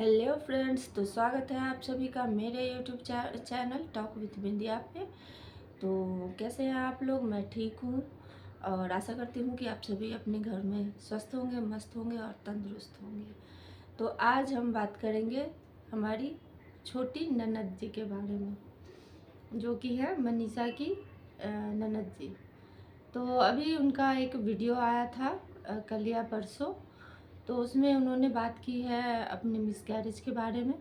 Hello friends, तो स्वागत है आप सभी का मेरे यूट्यूब चैनल टॉक विद बिंदिया पे। तो कैसे हैं आप लोग? मैं ठीक हूँ और आशा करती हूँ कि आप सभी अपने घर में स्वस्थ होंगे, मस्त होंगे और तंदुरुस्त होंगे। तो आज हम बात करेंगे हमारी छोटी ननद जी के बारे में, जो कि है मनीषा की ननद जी। तो अभी उनका एक वीडियो आया था कल या परसों। तो उसमें उन्होंने बात की है अपने मिसकैरेज के बारे में।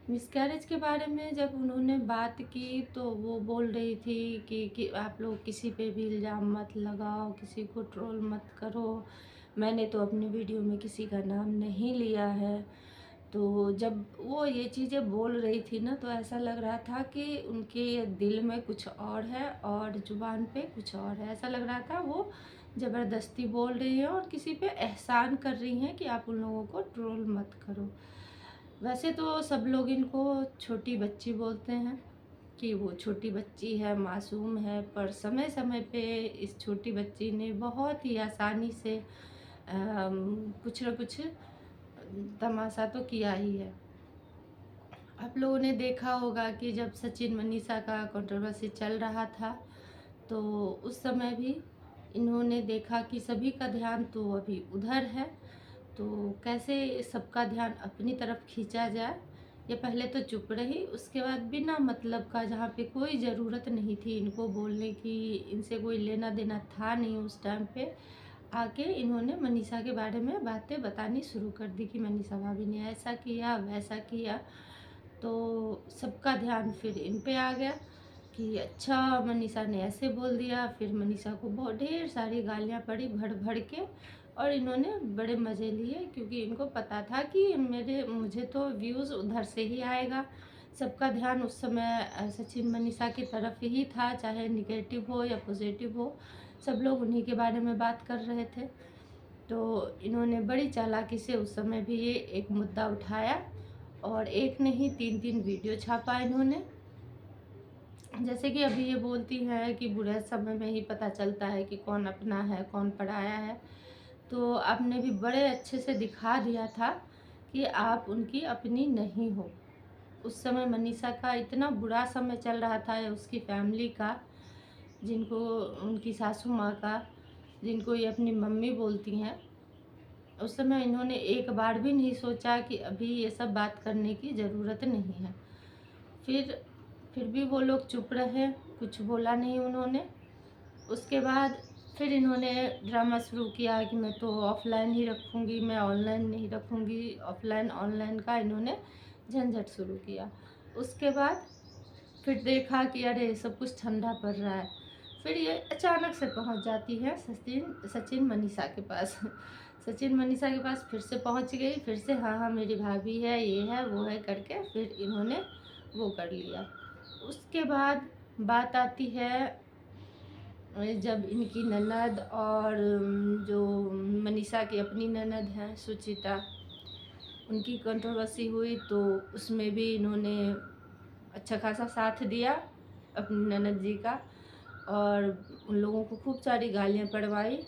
मिसकैरेज के बारे में जब उन्होंने बात की तो वो बोल रही थी कि आप लोग किसी पे भी इल्ज़ाम मत लगाओ, किसी को ट्रोल मत करो। मैंने तो अपने वीडियो में किसी का नाम नहीं लिया है। तो जब वो ये चीज़ें बोल रही थी ना, तो ऐसा लग रहा था कि उनके दिल में कुछ और है और ज़ुबान पे कुछ और है। ऐसा लग रहा था वो ज़बरदस्ती बोल रही हैं और किसी पे एहसान कर रही हैं कि आप उन लोगों को ट्रोल मत करो। वैसे तो सब लोग इनको छोटी बच्ची बोलते हैं कि वो छोटी बच्ची है, मासूम है, पर समय समय पे इस छोटी बच्ची ने बहुत ही आसानी से कुछ न कुछ तमाशा तो किया ही है। आप लोगों ने देखा होगा कि जब सचिन मनीषा का कंट्रोवर्सी चल रहा था, तो उस समय भी इन्होंने देखा कि सभी का ध्यान तो अभी उधर है, तो कैसे सबका ध्यान अपनी तरफ खींचा जाए। ये पहले तो चुप रही, उसके बाद बिना मतलब का, जहाँ पे कोई ज़रूरत नहीं थी इनको बोलने की, इनसे कोई लेना देना था नहीं उस टाइम पे, आके इन्होंने मनीषा के बारे में बातें बतानी शुरू कर दी कि मनीषा भाभी ने ऐसा किया, वैसा किया। तो सबका ध्यान फिर इन पे आ गया कि अच्छा मनीषा ने ऐसे बोल दिया। फिर मनीषा को बहुत ढेर सारी गालियाँ पड़ी भर भर के, और इन्होंने बड़े मज़े लिए क्योंकि इनको पता था कि मुझे तो व्यूज़ उधर से ही आएगा। सबका ध्यान उस समय सचिन मनीषा की तरफ ही था, चाहे निगेटिव हो या पॉजिटिव हो, सब लोग उन्हीं के बारे में बात कर रहे थे। तो इन्होंने बड़ी चालाकी से उस समय भी ये एक मुद्दा उठाया और एक नहीं तीन तीन वीडियो छापा इन्होंने। जैसे कि अभी ये बोलती हैं कि बुरे समय में ही पता चलता है कि कौन अपना है कौन पराया है। तो आपने भी बड़े अच्छे से दिखा दिया था कि आप उनकी अपनी नहीं हो। उस समय मनीषा का इतना बुरा समय चल रहा था, या उसकी फैमिली का, जिनको उनकी सासू माँ का, जिनको ये अपनी मम्मी बोलती हैं, उस समय इन्होंने एक बार भी नहीं सोचा कि अभी ये सब बात करने की ज़रूरत नहीं है। फिर भी वो लोग चुप रहे, कुछ बोला नहीं उन्होंने। उसके बाद फिर इन्होंने ड्रामा शुरू किया कि मैं तो ऑफ़लाइन ही रखूँगी, मैं ऑनलाइन नहीं रखूँगी। ऑफ़लाइन ऑनलाइन का इन्होंने झंझट शुरू किया। उसके बाद फिर देखा कि अरे सब कुछ ठंडा पड़ रहा है, फिर ये अचानक से पहुंच जाती है सचिन मनीषा के पास। सचिन मनीषा के पास फिर से पहुंच गई, फिर से हाँ हाँ मेरी भाभी है, ये है वो है करके फिर इन्होंने वो कर लिया। उसके बाद बात आती है जब इनकी ननद और जो मनीषा की अपनी ननद है सुचिता, उनकी कंट्रोवर्सी हुई, तो उसमें भी इन्होंने अच्छा खासा साथ दिया अपनी ननद जी का, और उन लोगों को खूब सारी गालियाँ पड़वाई।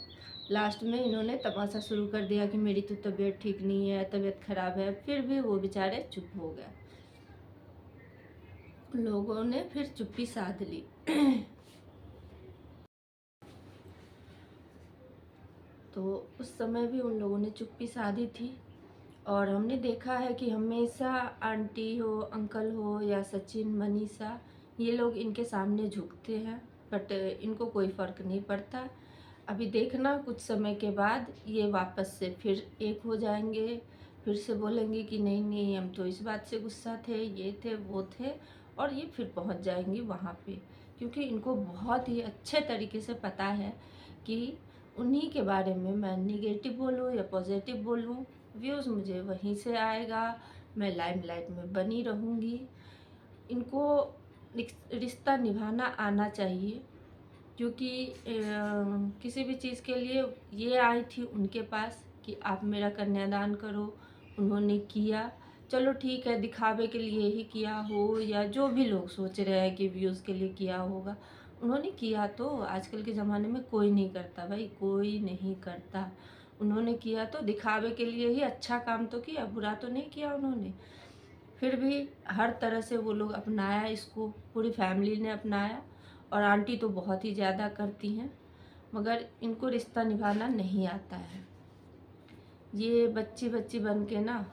लास्ट में इन्होंने तमाशा शुरू कर दिया कि मेरी तो तबीयत ठीक नहीं है, तबीयत ख़राब है। फिर भी वो बेचारे चुप हो गए, लोगों ने फिर चुप्पी साध ली। तो उस समय भी उन लोगों ने चुप्पी साधी थी, और हमने देखा है कि हमेशा आंटी हो, अंकल हो या सचिन मनीषा, ये लोग इनके सामने झुकते हैं, बट इनको कोई फ़र्क नहीं पड़ता। अभी देखना कुछ समय के बाद ये वापस से फिर एक हो जाएंगे, फिर से बोलेंगे कि नहीं नहीं हम तो इस बात से गुस्सा थे, ये थे वो थे, और ये फिर पहुंच जाएंगे वहाँ पे, क्योंकि इनको बहुत ही अच्छे तरीके से पता है कि उन्हीं के बारे में मैं निगेटिव बोलूँ या पॉजिटिव बोलूँ, व्यूज़ मुझे वहीं से आएगा, मैं लाइमलाइट में बनी रहूँगी। इनको रिश्ता निभाना आना चाहिए, क्योंकि किसी भी चीज़ के लिए ये आई थी उनके पास कि आप मेरा कन्यादान करो, उन्होंने किया। चलो ठीक है, दिखावे के लिए ही किया हो या जो भी लोग सोच रहे हैं कि व्यूज़ के लिए किया होगा, उन्होंने किया। तो आजकल के ज़माने में कोई नहीं करता भाई, कोई नहीं करता। उन्होंने किया तो दिखावे के लिए ही, अच्छा काम तो किया, बुरा तो नहीं किया उन्होंने। फिर भी हर तरह से वो लोग अपनाया इसको, पूरी फैमिली ने अपनाया। और आंटी तो बहुत ही ज़्यादा करती हैं, मगर इनको रिश्ता निभाना नहीं आता है। ये बच्ची बच्ची बन के ना,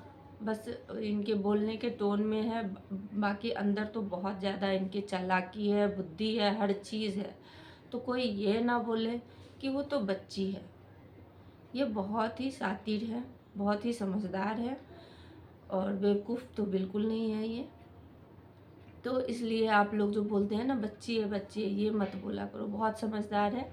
बस इनके बोलने के टोन में है, बाकी अंदर तो बहुत ज़्यादा इनके चालाकी है, बुद्धि है, हर चीज़ है। तो कोई ये ना बोले कि वो तो बच्ची है। ये बहुत ही शातिर है, बहुत ही समझदार है, और बेवकूफ़ तो बिल्कुल नहीं है ये। तो इसलिए आप लोग जो बोलते हैं ना बच्ची है, ये मत बोला करो, बहुत समझदार है।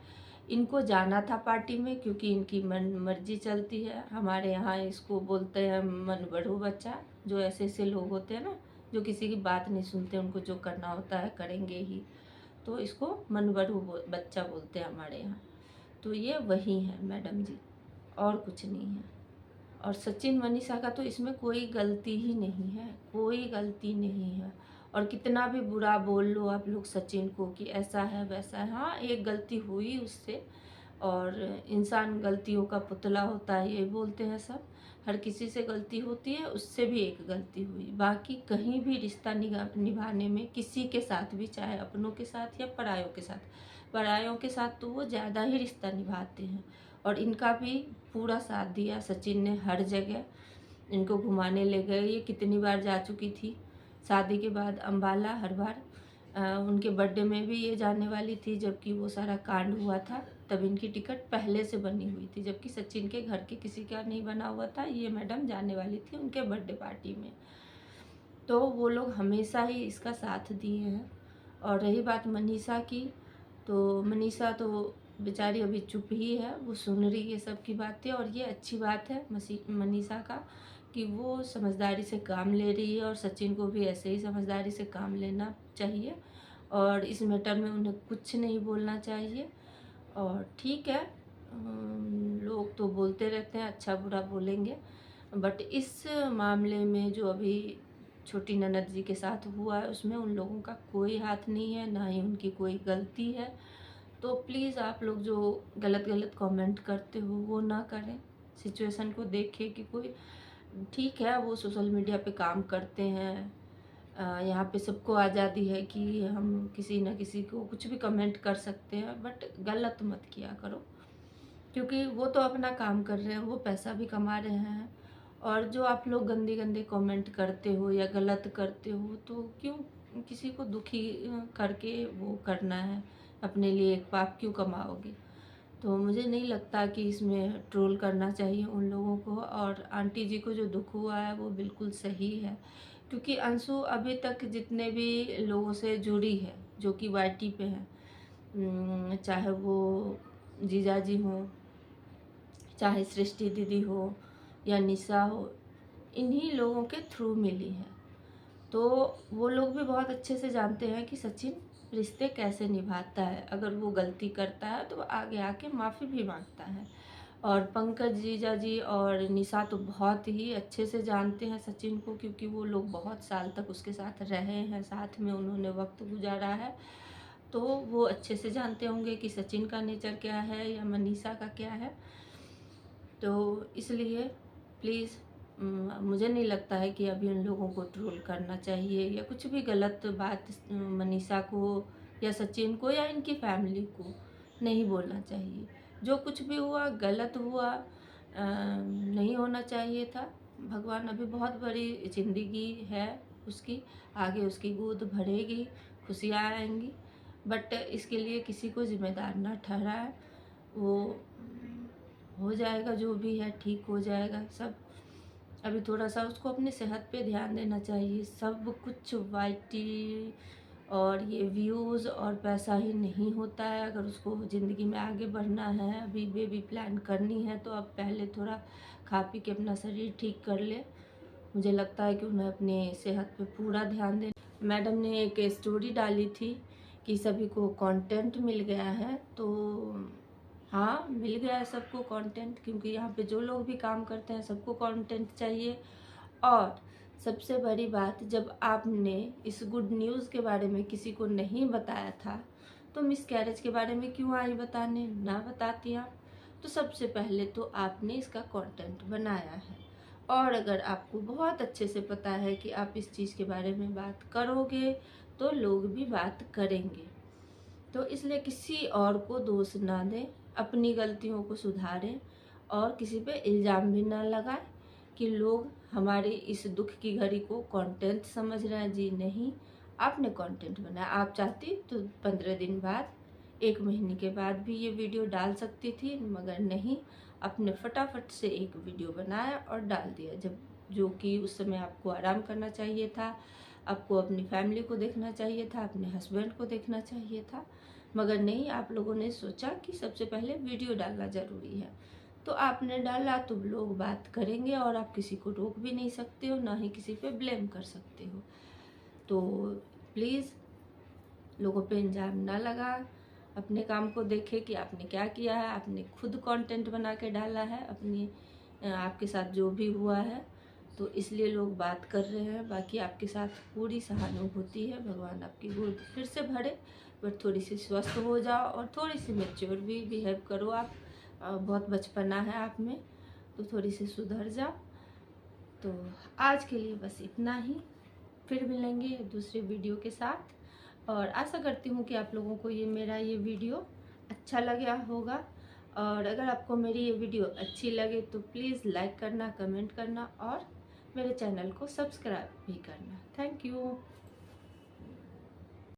इनको जाना था पार्टी में, क्योंकि इनकी मन मर्जी चलती है। हमारे यहाँ इसको बोलते हैं मन बढ़ू बच्चा। जो ऐसे ऐसे लोग होते हैं ना, जो किसी की बात नहीं सुनते, उनको जो करना होता है करेंगे ही, तो इसको मन बढ़ू बच्चा बोलते हैं हमारे यहाँ। तो ये वही है मैडम जी, और कुछ नहीं है। और सचिन मनीषा का तो इसमें कोई गलती ही नहीं है, कोई गलती नहीं है। और कितना भी बुरा बोल लो आप लोग सचिन को कि ऐसा है वैसा है, हाँ एक गलती हुई उससे, और इंसान गलतियों का पुतला होता है ये बोलते हैं सब। हर किसी से गलती होती है, उससे भी एक गलती हुई। बाकी कहीं भी रिश्ता निभाने में किसी के साथ भी, चाहे अपनों के साथ या परायों के साथ, परायों के साथ तो वो ज़्यादा ही रिश्ता निभाते हैं। और इनका भी पूरा साथ दिया सचिन ने, हर जगह इनको घुमाने ले गए। ये कितनी बार जा चुकी थी शादी के बाद अम्बाला, हर बार। उनके बर्थडे में भी ये जाने वाली थी, जबकि वो सारा कांड हुआ था तब इनकी टिकट पहले से बनी हुई थी, जबकि सचिन के घर के किसी का नहीं बना हुआ था। ये मैडम जाने वाली थी उनके बर्थडे पार्टी में। तो वो लोग हमेशा ही इसका साथ दिए हैं। और रही बात मनीषा की, तो मनीषा तो बेचारी अभी चुप ही है, वो सुन रही है सबकी बातें। और ये अच्छी बात है मनीषा का, कि वो समझदारी से काम ले रही है, और सचिन को भी ऐसे ही समझदारी से काम लेना चाहिए। और इस मैटर में उन्हें कुछ नहीं बोलना चाहिए। और ठीक है, लोग तो बोलते रहते हैं, अच्छा बुरा बोलेंगे, बट इस मामले में जो अभी छोटी ननद जी के साथ हुआ है, उसमें उन लोगों का कोई हाथ नहीं है, ना ही उनकी कोई गलती है। तो प्लीज़ आप लोग जो गलत गलत कमेंट करते हो वो ना करें। सिचुएशन को देखें कि कोई, ठीक है वो सोशल मीडिया पे काम करते हैं, यहाँ पे सबको आज़ादी है कि हम किसी न किसी को कुछ भी कमेंट कर सकते हैं, बट गलत मत किया करो। क्योंकि वो तो अपना काम कर रहे हैं, वो पैसा भी कमा रहे हैं। और जो आप लोग गंदे गंदे कमेंट करते हो या गलत करते हो, तो क्यों किसी को दुखी करके वो करना है, अपने लिए एक पाप क्यों कमाओगे। तो मुझे नहीं लगता कि इसमें ट्रोल करना चाहिए उन लोगों को। और आंटी जी को जो दुख हुआ है वो बिल्कुल सही है, क्योंकि अंशु अभी तक जितने भी लोगों से जुड़ी है जो कि वाईटी पे हैं, चाहे वो जीजा जी हों, चाहे सृष्टि दीदी हो या निशा हो, इन्हीं लोगों के थ्रू मिली है। तो वो लोग भी बहुत अच्छे से जानते हैं कि सचिन रिश्ते कैसे निभाता है। अगर वो गलती करता है तो आगे आके माफ़ी भी मांगता है। और पंकज जीजा जी और निशा तो बहुत ही अच्छे से जानते हैं सचिन को, क्योंकि वो लोग बहुत साल तक उसके साथ रहे हैं, साथ में उन्होंने वक्त गुजारा है। तो वो अच्छे से जानते होंगे कि सचिन का नेचर क्या है या मनीषा का क्या है। तो इसलिए प्लीज़, मुझे नहीं लगता है कि अभी उन लोगों को ट्रोल करना चाहिए या कुछ भी गलत बात मनीषा को या सचिन को या इनकी फैमिली को नहीं बोलना चाहिए। जो कुछ भी हुआ गलत हुआ, नहीं होना चाहिए था। भगवान अभी बहुत बड़ी ज़िंदगी है उसकी, आगे उसकी गोद भरेगी, खुशियाँ आएंगी। बट इसके लिए किसी को ज़िम्मेदार ना ठहराए। वो हो जाएगा, जो भी है ठीक हो जाएगा सब। अभी थोड़ा सा उसको अपनी सेहत पे ध्यान देना चाहिए। सब कुछ वाईटी और ये व्यूज़ और पैसा ही नहीं होता है। अगर उसको ज़िंदगी में आगे बढ़ना है, अभी बेबी प्लान करनी है, तो अब पहले थोड़ा खा पी के अपना शरीर ठीक कर ले। मुझे लगता है कि उन्हें अपनी सेहत पे पूरा ध्यान देना। मैडम ने एक स्टोरी डाली थी कि सभी को कंटेंट मिल गया है, तो हाँ मिल गया है सबको कंटेंट, क्योंकि यहाँ पे जो लोग भी काम करते हैं सबको कंटेंट चाहिए। और सबसे बड़ी बात, जब आपने इस गुड न्यूज़ के बारे में किसी को नहीं बताया था, तो मिसकैरेज के बारे में क्यों आई बताने? ना बताती आप। तो सबसे पहले तो आपने इसका कंटेंट बनाया है, और अगर आपको बहुत अच्छे से पता है कि आप इस चीज़ के बारे में बात करोगे तो लोग भी बात करेंगे। तो इसलिए किसी और को दोष ना दें, अपनी गलतियों को सुधारें और किसी पे इल्ज़ाम भी ना लगाएं कि लोग हमारे इस दुख की घड़ी को कंटेंट समझ रहे हैं। जी नहीं, आपने कंटेंट बनाया। आप चाहती तो 15 दिन बाद, 1 महीने के बाद भी ये वीडियो डाल सकती थी, मगर नहीं, आपने फटाफट से एक वीडियो बनाया और डाल दिया, जब जो कि उस समय आपको आराम करना चाहिए था, आपको अपनी फैमिली को देखना चाहिए था, अपने हस्बैंड को देखना चाहिए था। मगर नहीं, आप लोगों ने सोचा कि सबसे पहले वीडियो डालना ज़रूरी है, तो आपने डाला तो लोग बात करेंगे, और आप किसी को रोक भी नहीं सकते हो, ना ही किसी पे ब्लेम कर सकते हो। तो प्लीज़ लोगों पे इल्ज़ाम ना लगा, अपने काम को देखें कि आपने क्या किया है। आपने खुद कंटेंट बना के डाला है, अपनी आपके साथ जो भी हुआ है, तो इसलिए लोग बात कर रहे हैं। बाकी आपके साथ पूरी सहानुभूति है, भगवान आपकी गोद फिर से भरे, बट थोड़ी सी स्वस्थ हो जाओ और थोड़ी सी मैच्योर भी बिहेव करो। आप बहुत बचपना है आप में, तो थोड़ी सी सुधर जाओ। तो आज के लिए बस इतना ही, फिर मिलेंगे दूसरे वीडियो के साथ, और आशा करती हूँ कि आप लोगों को मेरा ये वीडियो अच्छा लगा होगा। और अगर आपको मेरी ये वीडियो अच्छी लगे तो प्लीज़ लाइक करना, कमेंट करना और मेरे चैनल को सब्सक्राइब भी करना। Thank you.